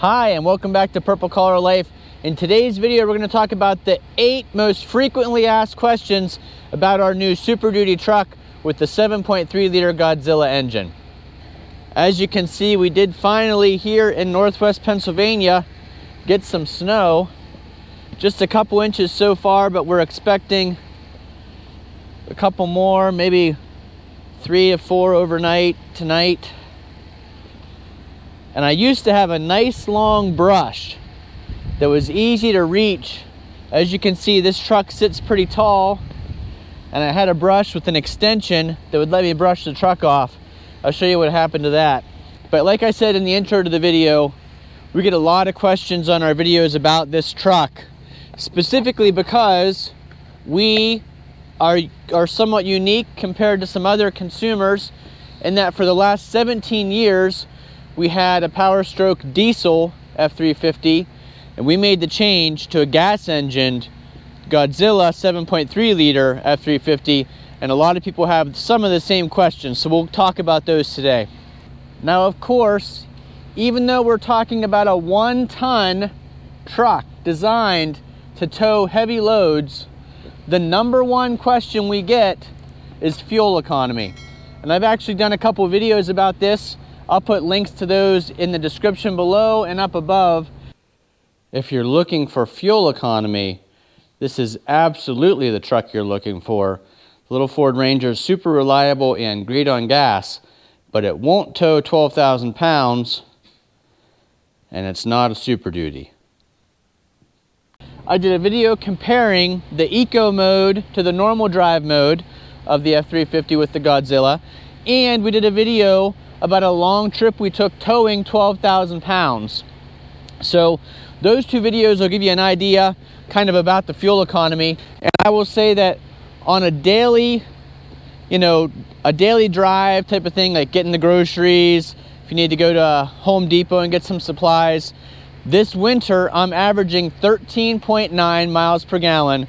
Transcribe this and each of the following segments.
Hi, and welcome back to Purple Collar Life. In today's video, we're going to talk about the 8 most frequently asked questions about our new Super Duty truck with the 7.3 liter Godzilla engine. As you can see, we did finally here in Northwest Pennsylvania get some snow. Just a couple inches so far, but we're expecting a couple more, maybe 3 to 4 overnight tonight. And I used to have a nice long brush that was easy to reach. As you can see, this truck sits pretty tall, and I had a brush with an extension that would let me brush the truck off. I'll show you what happened to that. But like I said in the intro to the video, we get a lot of questions on our videos about this truck, specifically because we are somewhat unique compared to some other consumers in that for the last 17 years, we had a Power Stroke diesel F-350, and we made the change to a gas-engined Godzilla 7.3 liter F-350, and a lot of people have some of the same questions, so we'll talk about those today. Now, of course, even though we're talking about a 1-ton truck designed to tow heavy loads, the number one question we get is fuel economy. And I've actually done a couple videos about this. I'll put links to those in the description below and up above. If you're looking for fuel economy, this is absolutely the truck you're looking for. The little Ford Ranger is super reliable and great on gas, but it won't tow 12,000 pounds, and it's not a Super Duty. I did a video comparing the eco mode to the normal drive mode of the F-350 with the Godzilla, and we did a video about a long trip we took towing 12,000 pounds. So those two videos will give you an idea kind of about the fuel economy. And I will say that on a daily, a daily drive type of thing, like getting the groceries, if you need to go to Home Depot and get some supplies, this winter I'm averaging 13.9 miles per gallon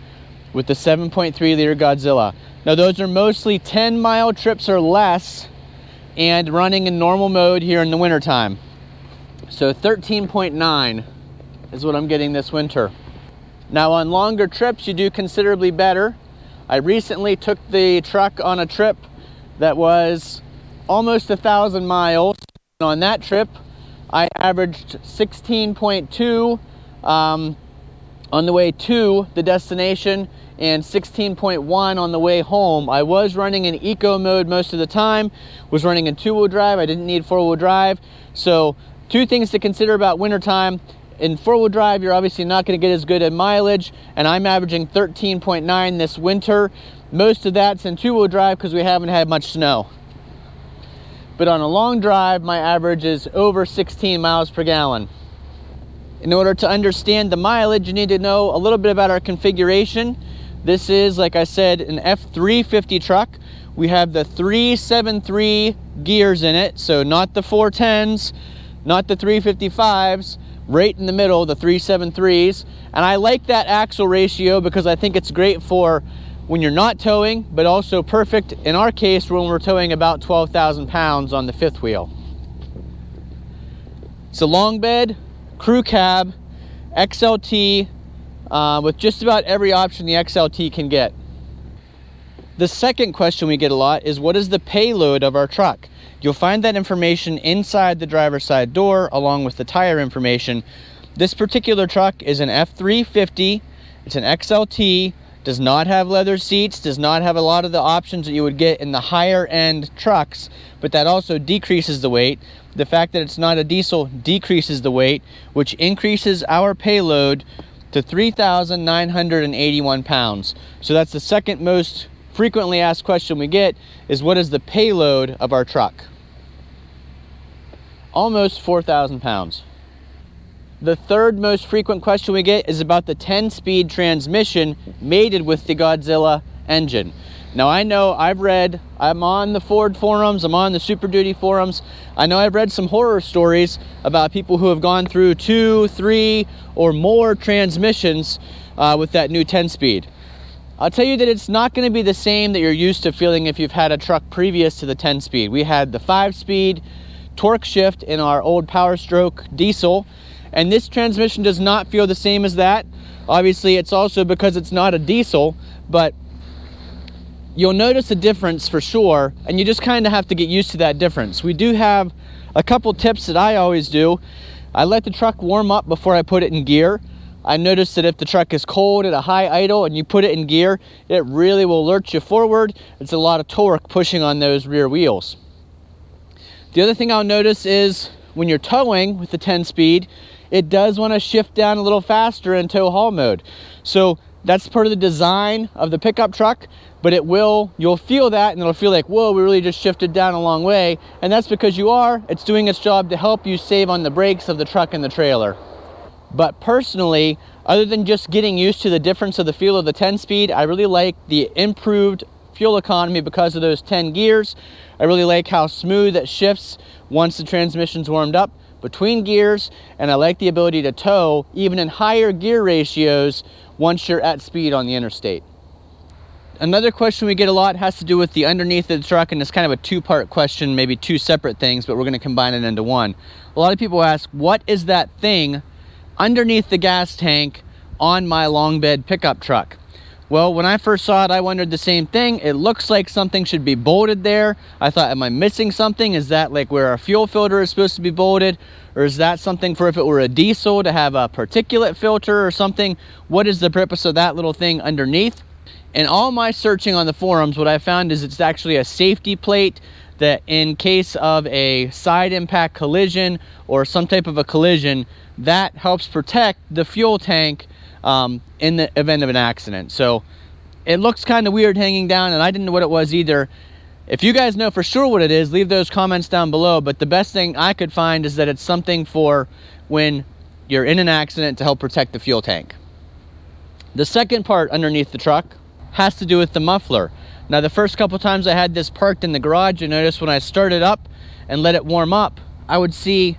with the 7.3 liter Godzilla. Now those are mostly 10-mile trips or less and running in normal mode here in the winter time. So 13.9 is what I'm getting this winter. Now on longer trips you do considerably better. I recently took the truck on a trip that was almost 1,000 miles. And on that trip I averaged 16.2 on the way to the destination and 16.1 on the way home. I was running in eco mode most of the time, was running in 2-wheel drive. I didn't need 4-wheel drive. So 2 things to consider about wintertime. In 4-wheel drive, you're obviously not going to get as good at mileage, and I'm averaging 13.9 this winter. Most of that's in 2-wheel drive because we haven't had much snow. But on a long drive, my average is over 16 miles per gallon. In order to understand the mileage, you need to know a little bit about our configuration. This is, like I said, an F-350 truck. We have the 373 gears in it, so not the 410s, not the 355s, right in the middle, the 373s. And I like that axle ratio because I think it's great for when you're not towing, but also perfect in our case when we're towing about 12,000 pounds on the 5th wheel. It's a long bed, crew cab, XLT, with just about every option the XLT can get. The second question we get a lot is, what is the payload of our truck? You'll find that information inside the driver's side door along with the tire information. This particular truck is an F-350. It's an XLT, does not have leather seats, does not have a lot of the options that you would get in the higher end trucks, but that also decreases the weight. The fact that it's not a diesel decreases the weight, which increases our payload to 3,981 pounds. So that's the second most frequently asked question we get, is what is the payload of our truck? Almost 4,000 pounds. The third most frequent question we get is about the 10-speed transmission mated with the Godzilla engine. Now I know I'm on the Ford forums, I'm on the Super Duty forums. I know I've read some horror stories about people who have gone through 2, 3, or more transmissions with that new 10-speed. I'll tell you that it's not going to be the same that you're used to feeling if you've had a truck previous to the 10-speed. We had the 5-speed torque shift in our old Power Stroke diesel, And this transmission does not feel the same as that. Obviously, it's also because it's not a diesel, but you'll notice a difference for sure, and you just kind of have to get used to that difference. We do have a couple tips that I always do. I let the truck warm up before I put it in gear. I noticed that if the truck is cold at a high idle and you put it in gear, it really will lurch you forward. It's a lot of torque pushing on those rear wheels. The other thing I'll notice is when you're towing with the 10-speed, it does want to shift down a little faster in tow haul mode. So that's part of the design of the pickup truck, but you'll feel that, and it'll feel like, whoa, we really just shifted down a long way. And that's because it's doing its job to help you save on the brakes of the truck and the trailer. But personally, other than just getting used to the difference of the feel of the 10-speed, I really like the improved fuel economy because of those 10 gears. I really like how smooth it shifts once the transmission's warmed up between gears, and I like the ability to tow even in higher gear ratios once you're at speed on the interstate. Another question we get a lot has to do with the underneath of the truck, and it's kind of a two-part question, maybe two separate things, but we're going to combine it into one. A lot of people ask, what is that thing underneath the gas tank on my long bed pickup truck? Well, when I first saw it, I wondered the same thing. It looks like something should be bolted there. I thought, am I missing something? Is that like where our fuel filter is supposed to be bolted? Or is that something for if it were a diesel to have a particulate filter or something? What is the purpose of that little thing underneath? In all my searching on the forums, what I found is it's actually a safety plate that in case of a side impact collision or some type of a collision, that helps protect the fuel tank in the event of an accident. So it looks kind of weird hanging down, and I didn't know what it was either. If you guys know for sure what it is, leave those comments down below. But the best thing I could find is that it's something for when you're in an accident to help protect the fuel tank. The second part underneath the truck has to do with the muffler. Now, the first couple times I had this parked in the garage, you notice when I started up and let it warm up, I would see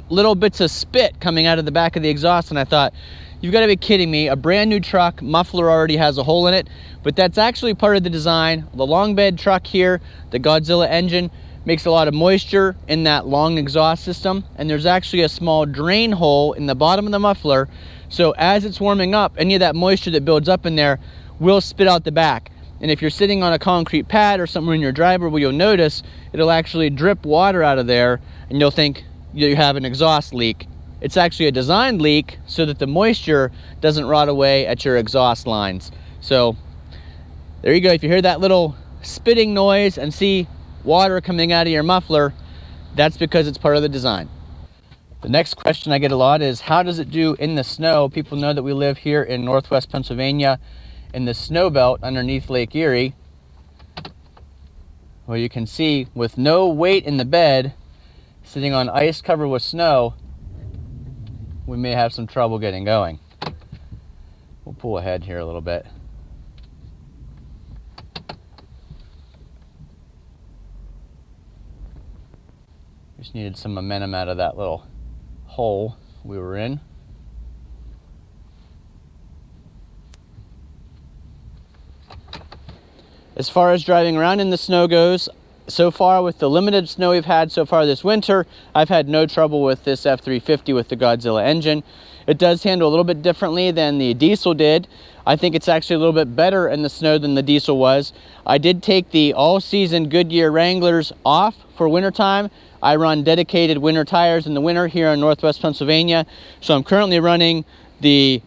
little bits of spit coming out of the back of the exhaust, and I thought, you've got to be kidding me. A brand new truck, muffler already has a hole in it, but that's actually part of the design. The long bed truck here, the Godzilla engine, makes a lot of moisture in that long exhaust system, and there's actually a small drain hole in the bottom of the muffler, so as it's warming up, any of that moisture that builds up in there will spit out the back. And if you're sitting on a concrete pad or somewhere in your driveway, you'll notice it'll actually drip water out of there, and you'll think you have an exhaust leak. It's actually a designed leak so that the moisture doesn't rot away at your exhaust lines. So there you go. If you hear that little spitting noise and see water coming out of your muffler, that's because it's part of the design. The next question I get a lot is, how does it do in the snow? People know that we live here in Northwest Pennsylvania in the snow belt underneath Lake Erie. Well, you can see with no weight in the bed, sitting on ice covered with snow, we may have some trouble getting going. We'll pull ahead here a little bit. Just needed some momentum out of that little hole we were in. As far as driving around in the snow goes, so far with the limited snow we've had so far this winter, I've had no trouble with this F-350 with the Godzilla engine. It does handle a little bit differently than the diesel did. I think it's actually a little bit better in the snow than the diesel was. I did take the all-season Goodyear Wranglers off for wintertime. I run dedicated winter tires in the winter here in Northwest Pennsylvania. So I'm currently running the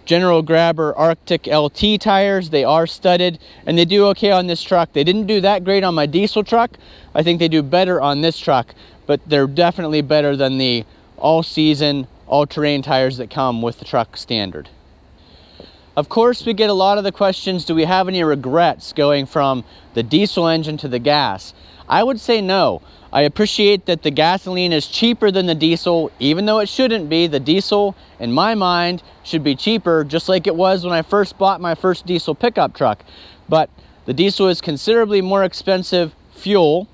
General Grabber Arctic LT tires. They are studded and they do okay on this truck. They didn't do that great on my diesel truck. I think they do better on this truck, but they're definitely better than the all-season, all-terrain tires that come with the truck standard. Of course, we get a lot of the questions, do we have any regrets going from the diesel engine to the gas? I would say no. I appreciate that the gasoline is cheaper than the diesel, even though it shouldn't be. The diesel, in my mind, should be cheaper, just like it was when I first bought my first diesel pickup truck. But the diesel is considerably more expensive fuel.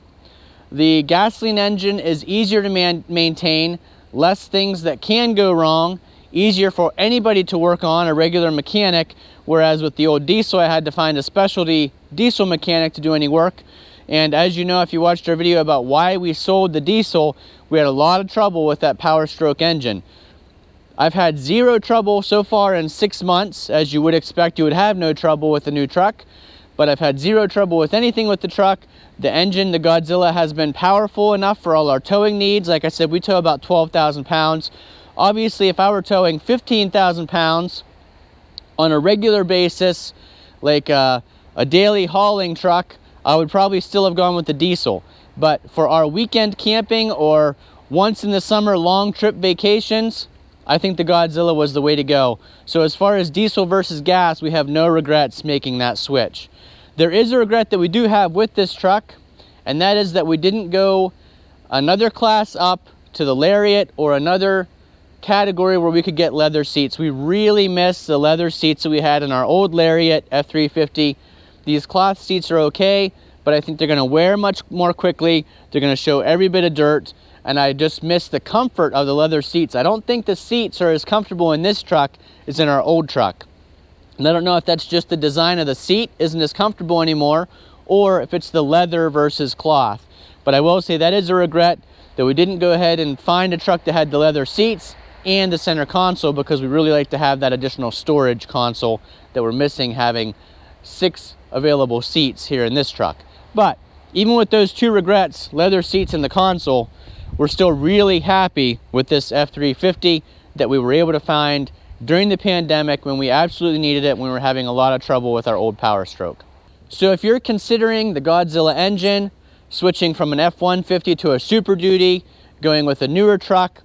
The gasoline engine is easier to maintain, less things that can go wrong, easier for anybody to work on, a regular mechanic, whereas with the old diesel, I had to find a specialty diesel mechanic to do any work. And as you know, if you watched our video about why we sold the diesel, we had a lot of trouble with that Power Stroke engine. I've had zero trouble so far in 6 months. As you would expect, you would have no trouble with a new truck, but I've had zero trouble with anything with the truck. The engine, the Godzilla, has been powerful enough for all our towing needs. Like I said, we tow about 12,000 pounds. Obviously, if I were towing 15,000 pounds on a regular basis, like a daily hauling truck, I would probably still have gone with the diesel. But for our weekend camping or once in the summer long trip vacations, I think the Godzilla was the way to go. So as far as diesel versus gas, we have no regrets making that switch. There is a regret that we do have with this truck, and that is that we didn't go another class up to the Lariat or another category where we could get leather seats. We really miss the leather seats that we had in our old Lariat F-350. These cloth seats are okay, but I think they're gonna wear much more quickly. They're gonna show every bit of dirt, and I just miss the comfort of the leather seats. I don't think the seats are as comfortable in this truck as in our old truck. And I don't know if that's just the design of the seat isn't as comfortable anymore, or if it's the leather versus cloth. But I will say that is a regret that we didn't go ahead and find a truck that had the leather seats and the center console, because we really like to have that additional storage console that we're missing, having 6 available seats here in this truck. But even with those 2 regrets, leather seats and the console, we're still really happy with this F-350 that we were able to find during the pandemic when we absolutely needed it, when we were having a lot of trouble with our old Power Stroke. So if you're considering the Godzilla engine, switching from an F-150 to a Super Duty, going with a newer truck,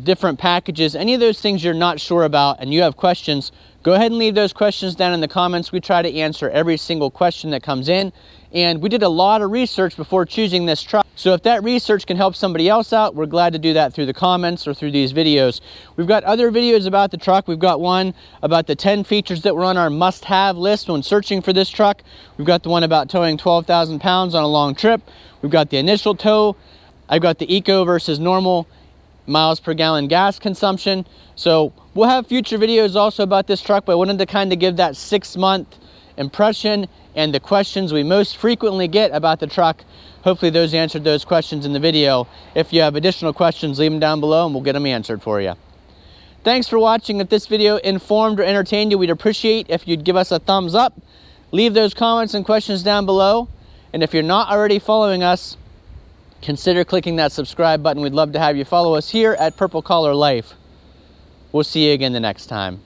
different packages, any of those things you're not sure about and you have questions, go ahead and leave those questions down in the comments. We try to answer every single question that comes in, and we did a lot of research before choosing this truck. So if that research can help somebody else out, we're glad to do that through the comments or through these videos. We've got other videos about the truck. We've got one about the 10 features that were on our must-have list when searching for this truck. We've got the one about towing 12,000 pounds on a long trip. We've got the initial tow. I've got the eco versus normal miles per gallon gas consumption. So we'll have future videos also about this truck, but I wanted to kind of give that 6-month impression and the questions we most frequently get about the truck. Hopefully those answered those questions in the video. If you have additional questions, leave them down below and we'll get them answered for you. Thanks for watching. If this video informed or entertained you, we'd appreciate if you'd give us a thumbs up. Leave those comments and questions down below. And if you're not already following us, consider clicking that subscribe button. We'd love to have you follow us here at Purple Collar Life. We'll see you again the next time.